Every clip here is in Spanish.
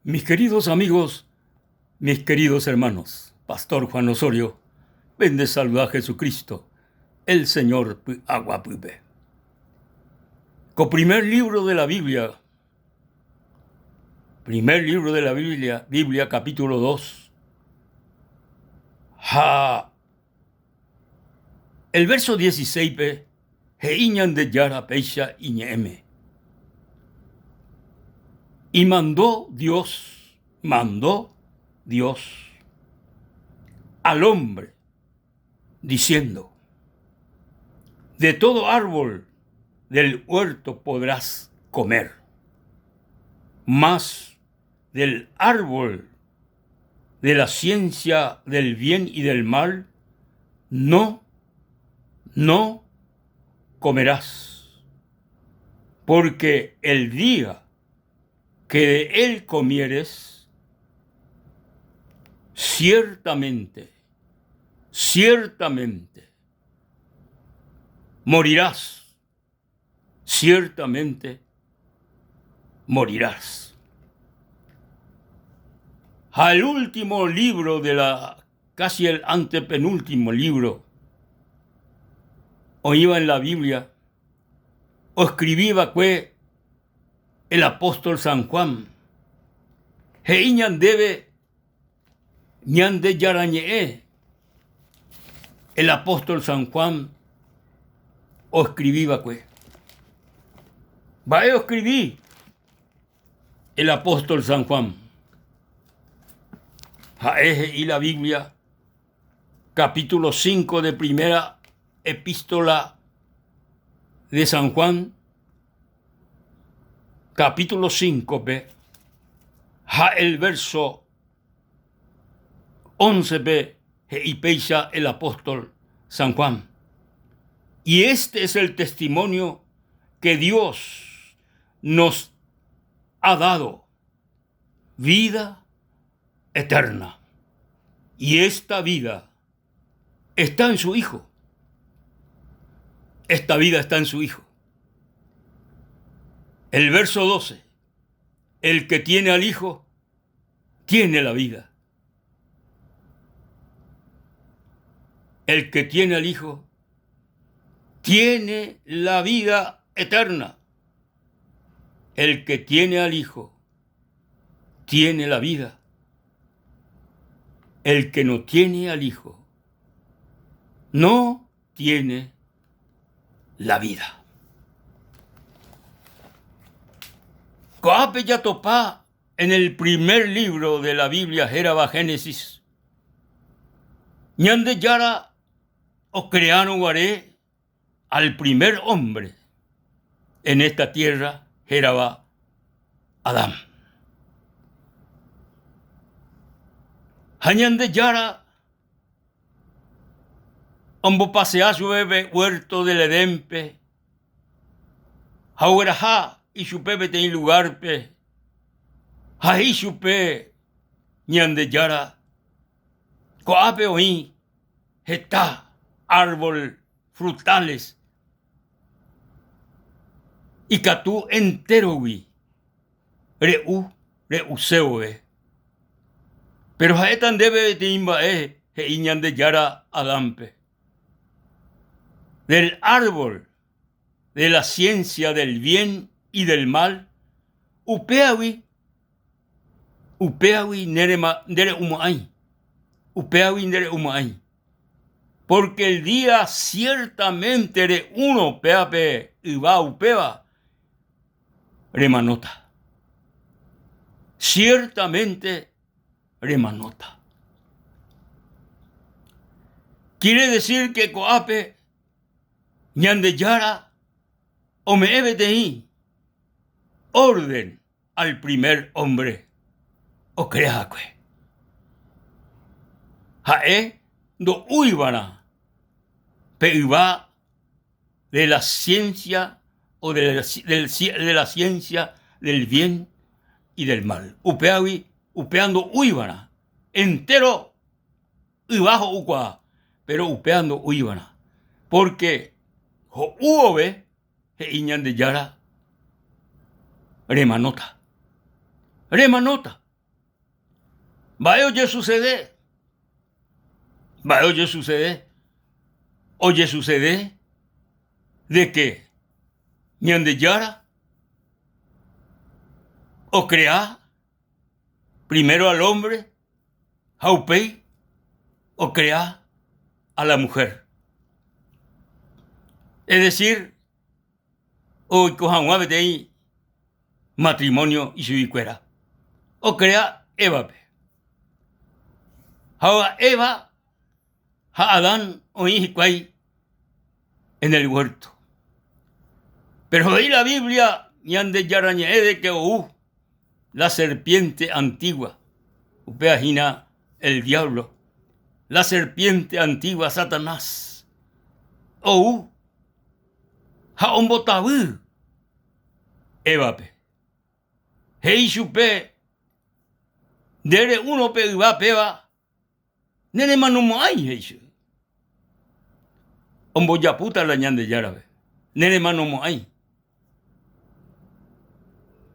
Mis queridos amigos, mis queridos hermanos, Pastor Juan Osorio, vende saludar a Jesucristo, el Señor agua puibe. Primer libro de la Biblia, Biblia capítulo 2. El verso 16, Heiñan de Yara Peisha Iñeme. Y mandó Dios al hombre, diciendo: de todo árbol del huerto podrás comer, mas del árbol de la ciencia del bien y del mal no comerás, porque el día que de él comieres, ciertamente, morirás, ciertamente morirás. Al último libro casi el antepenúltimo libro, o iba en la Biblia, o escribía el apóstol San Juan. Heiñan debe ñande yarañe. El apóstol San Juan o escribía va escribí el apóstol San Juan. Y la Biblia, capítulo 5 de primera epístola de San Juan, capítulo 5, el verso 11, y peisa el apóstol San Juan. Y este es el testimonio que Dios nos ha dado: vida eterna. Y esta vida está en su Hijo. Esta vida está en su Hijo. El verso 12. El que tiene al Hijo, tiene la vida. El que tiene al Hijo, tiene la vida eterna. El que tiene al Hijo, tiene la vida. El que no tiene al Hijo, no tiene la vida. Coape ya topá en el primer libro de la Biblia, Jeraba Génesis. Ñande yara o creano guaré al primer hombre en esta tierra, Jeraba Adán. Hañande yara ombo pasea su bebé huerto del Edempe. Jaueraja y su pepe ten lugar pe. Ahí su pe ñande yara. Coape oí está árbol frutales. Y catú entero wi. Reuseo pero jaetan debe timba ñande yara adampe. Del árbol de la ciencia del bien y del mal, upeawi nere umai. Porque el día ciertamente de uno peape iba upeba remanota. Ciertamente remanota. Quiere decir que coape ñande yara o me ebeteí orden al primer hombre o creaque. Jae do uibana pe iba de la ciencia o de la ciencia del bien y del mal. Upeando uibana entero y bajo uqua, pero upeando uibana, porque uove iñan de yara remanota. Va oye sucede. Va oye sucede. Oye sucede de que ñande yara o crea primero al hombre, jaupei, o crea a la mujer. Es decir, hoy cojan ahí matrimonio y su icuera. O crea Eva. Ahora Eva, a Adán, o hijicuay, en el huerto. Pero ahí la Biblia, ñande yarañe de que la serpiente antigua, upeajina el diablo, la serpiente antigua, Satanás, jaombotabú, Evape. Hei chupe, dere uno pe iba peba, nene manumo ay heichu. Omboyaputa la ñande yarabe, nene manumo ay.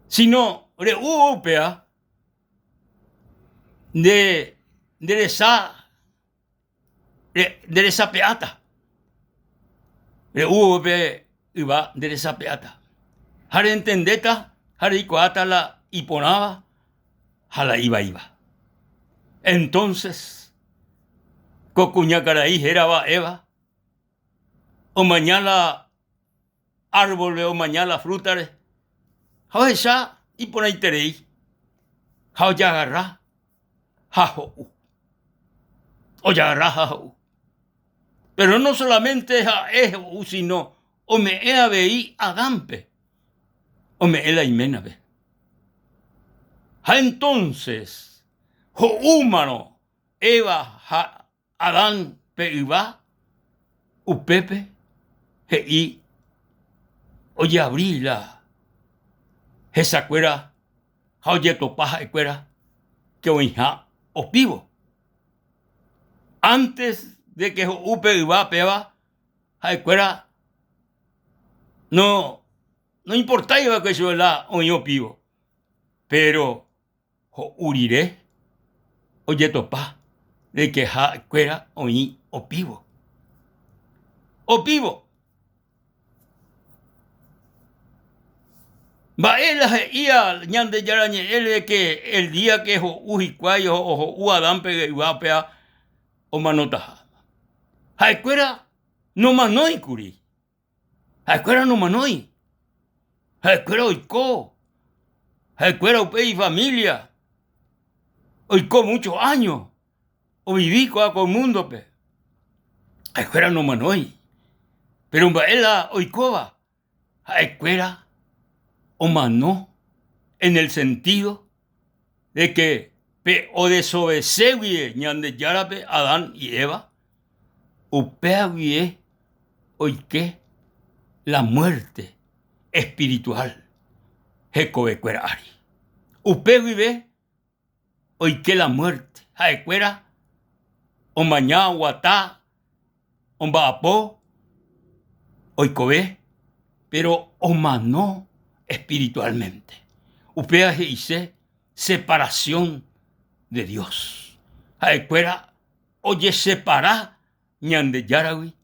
Sino, re upea, de esa peata. Re upe iba de esa peata. Jare entendeta, jare ikoata la iponaba, jala iba. Entonces, cocuñacaraí geraba Eva, o mañana árbol o mañana frutare, jao ya y por ahí terei, jao ya agarra, jajo, o ya agarra, jajo. Pero no solamente es sino o me ea veí agampe, o me ela imenabe. Ja entonces, jo humano, Eva, ja Adán, pe iba, upepe, je i, oye abrila, esa cuera, ja oye topaja cuera, que oinja o pivo. Antes de que upe iba peba, ja cuera, no importaba que yo la oño pivo, pero jo uriré, oye topa, de que ja cuera oí o pivo. O pivo. Va él ia ñande yarañe él de que el día que jo ujicuay o uadán pegue iba o manota. Ja cuera no manoi curi. Ja cuera no manoi. Ja cuera oiko. Ja cuera upe y familia. Oiko muchos años. O viví con el mundo pe. Ja cuera no manoi. Pero va él oikoba. Ja cuera o manó en el sentido de que o desobedecer ñande yarape Adán y Eva, upea oike la muerte espiritual, jecobecuera ari. Upea oike la muerte, jaecuera, o mañá guatá, o baapó, oikobe, pero o manó espiritualmente. Upea hice separación de Dios. Jaecuera, oye separa ñande yarawi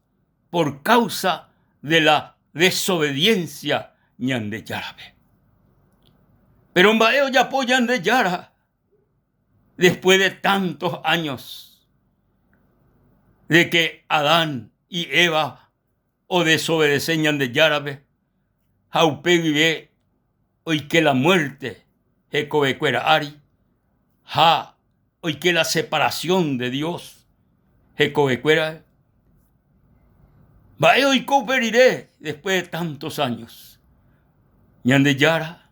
por causa de la desobediencia ñande yarabe. Pero en baeo ya apoyan de yara, después de tantos años de que Adán y Eva o desobedecen ñande yarabe, jaupe vive hoy que la muerte jecobecuera ari, ja hoy que la separación de Dios jecobecuera va hoy cooperiré después de tantos años ñande yara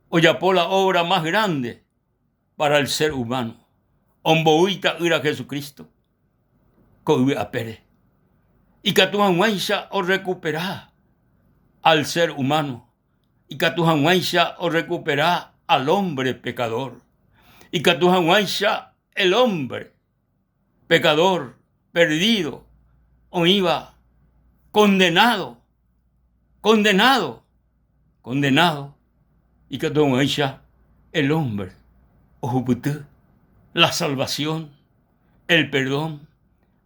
oyapó la obra más grande para el ser humano ombouita ira Jesucristo coibe apere y catuanguaisha o recuperar al ser humano y catuanguaisha o recuperar al hombre pecador y catuanguaisha el hombre pecador perdido o iba condenado y catuanguaisha el hombre o juputú la salvación, el perdón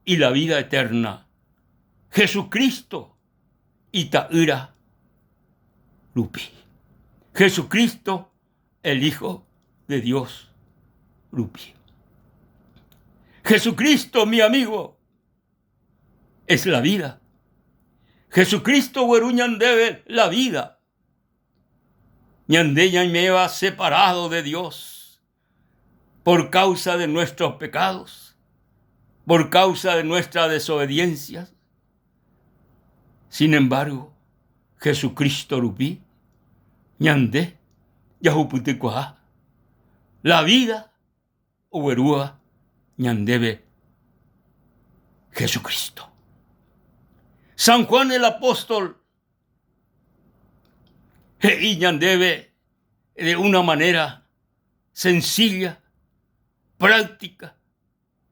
y la vida eterna. Jesucristo Itaíra Lupi. Jesucristo, el Hijo de Dios Lupi. Jesucristo, mi amigo, es la vida. Jesucristo Hueruñandebe, la vida. Ñandeña y me va separado de Dios por causa de nuestros pecados, por causa de nuestra desobediencia. Sin embargo, Jesucristo Rupi, Ñande, Yahuputecuá, la vida, Uberúa, Ñandebe, Jesucristo. San Juan el Apóstol, y Ñandebe de una manera sencilla, práctica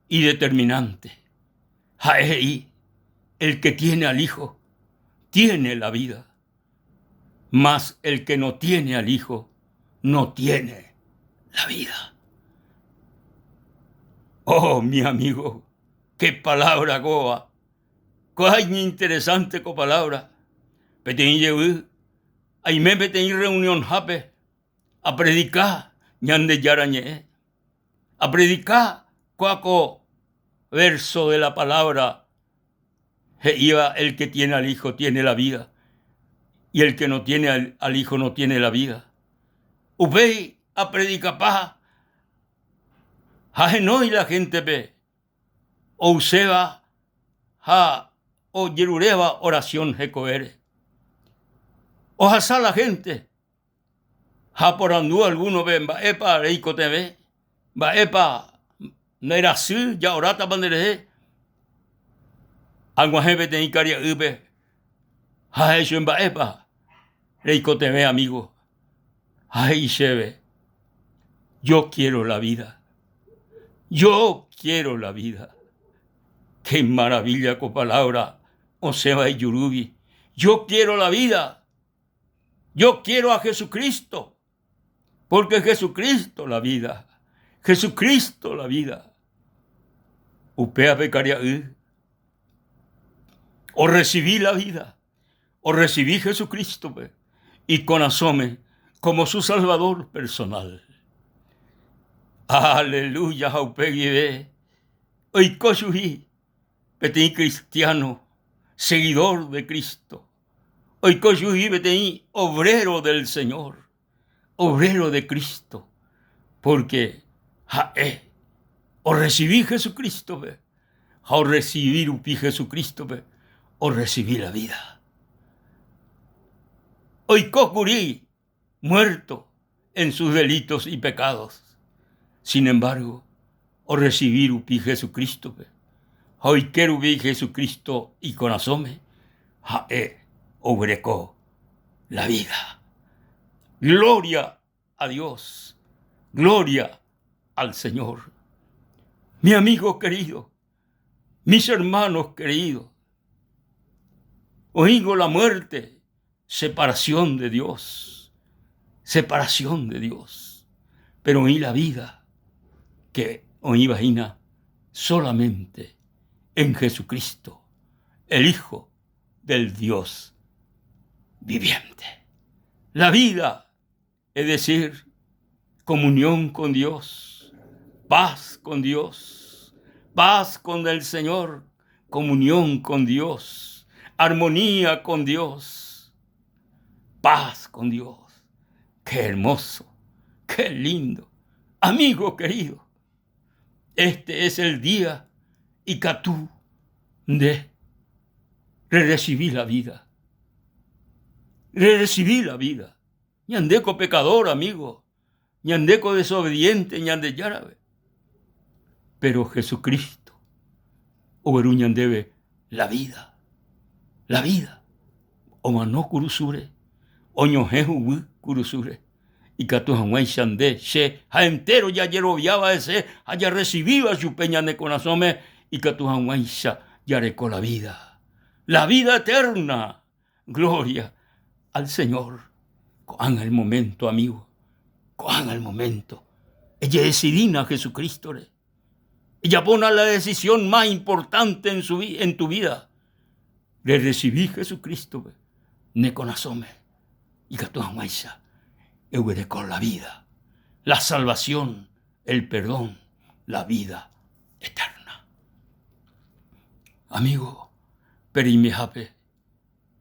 y determinante. Jaei, el que tiene al Hijo, tiene la vida, mas el que no tiene al Hijo, no tiene la vida. Oh, mi amigo, qué palabra goa, qué interesante co palabra. Petén llevú, ahí me petén reunión jape, a predicar, ñande yarañe, a predicar, cuaco verso de la palabra, iba el que tiene al Hijo tiene la vida, y el que no tiene al Hijo no tiene la vida. Upei a predicar paja, no y la gente ve, o useba, o yerureba oración jecoere. O hasa la gente, por andú alguno ven, va epa reiko te ve, va epa no era así, ya orata bandere, anguaje te icaria ube, eso en va epa reiko te ve, amigo. Ay, Shebe, yo quiero la vida. Yo quiero la vida. Qué maravilla con palabra, Oseba y Yurubi. Yo quiero la vida. Yo quiero a Jesucristo. Porque Jesucristo la vida. Jesucristo la vida. Upea pecaria. O recibí la vida. O recibí Jesucristo. Y con asome como su Salvador personal. Aleluya, Jaupegui. Hoy Koshuhi, Petén cristiano, seguidor de Cristo. Hoy Koshuhi, Petén obrero del Señor, obrero de Cristo. Porque, o recibí Jesucristo, o recibir upi Jesucristo, o recibí la vida. Hoy Kokuri, muerto en sus delitos y pecados. Sin embargo, o recibir upi Jesucristo, hoy quiero vi Jesucristo y con asome, obrecó la vida. Gloria a Dios, gloria al Señor. Mi amigo querido, mis hermanos queridos, oigo la muerte, separación de Dios, separación de Dios, pero oí la vida, que oí vagina solamente en Jesucristo, el Hijo del Dios viviente. La vida, es decir, comunión con Dios, paz con Dios, paz con el Señor, comunión con Dios, armonía con Dios, paz con Dios. Qué hermoso, qué lindo. Amigo querido, este es el día y catú de recibir la vida. Recibí la vida. Ñandeco pecador, amigo. Ñandeco desobediente, ñande yárabe. Pero Jesucristo, Oberu ñandebe la vida. La vida. Omano kurusure. Oñojehu kurusure. Y catu hamuay xande, she, ha entero ya yeroviaba ese, haya recibido a su peña de conazome, y catu hamuay ya recó la vida eterna. Gloria al Señor. Cojan el momento, amigo, cojan el momento, Ella decidina a Jesucristo. Ella pone la decisión más importante en tu vida. Le recibí Jesucristo. Ne conazome. Y que tú amaisa. Eure con la vida, la salvación, el perdón, la vida eterna. Amigo, perimejape.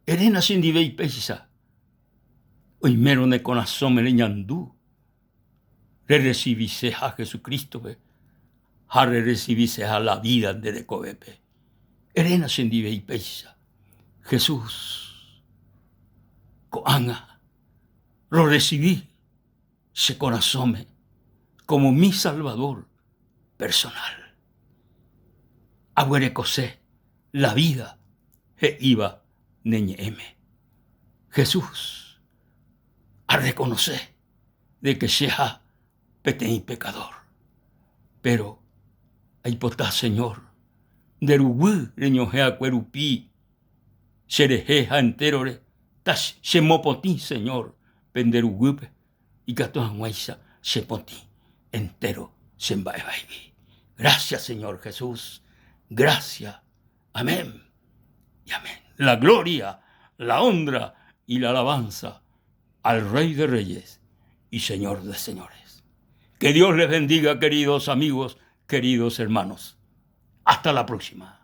Erena sin divei pesa. Hoy mero ne conazome le ñandú. Le recibise a Jesucristo. Le recibise a la vida de Decobepe. Erena sin divei pesa. Jesús. Coanga. Lo recibí, se conazome, como mi Salvador personal. Abuerecosé, la vida, e iba neñeme. Jesús, a reconocer de que sea petén pecador. Pero, ahí potá, Señor, derubú, reñojea cuerupí, serejeja enterore, tas, se mopotí, Señor, penderugupe y gato guaisa se poti entero se embaebaibí. Gracias, Señor Jesús. Gracias. Amén. Y amén. La gloria, la honra y la alabanza al Rey de Reyes y Señor de Señores. Que Dios les bendiga, queridos amigos, queridos hermanos. Hasta la próxima.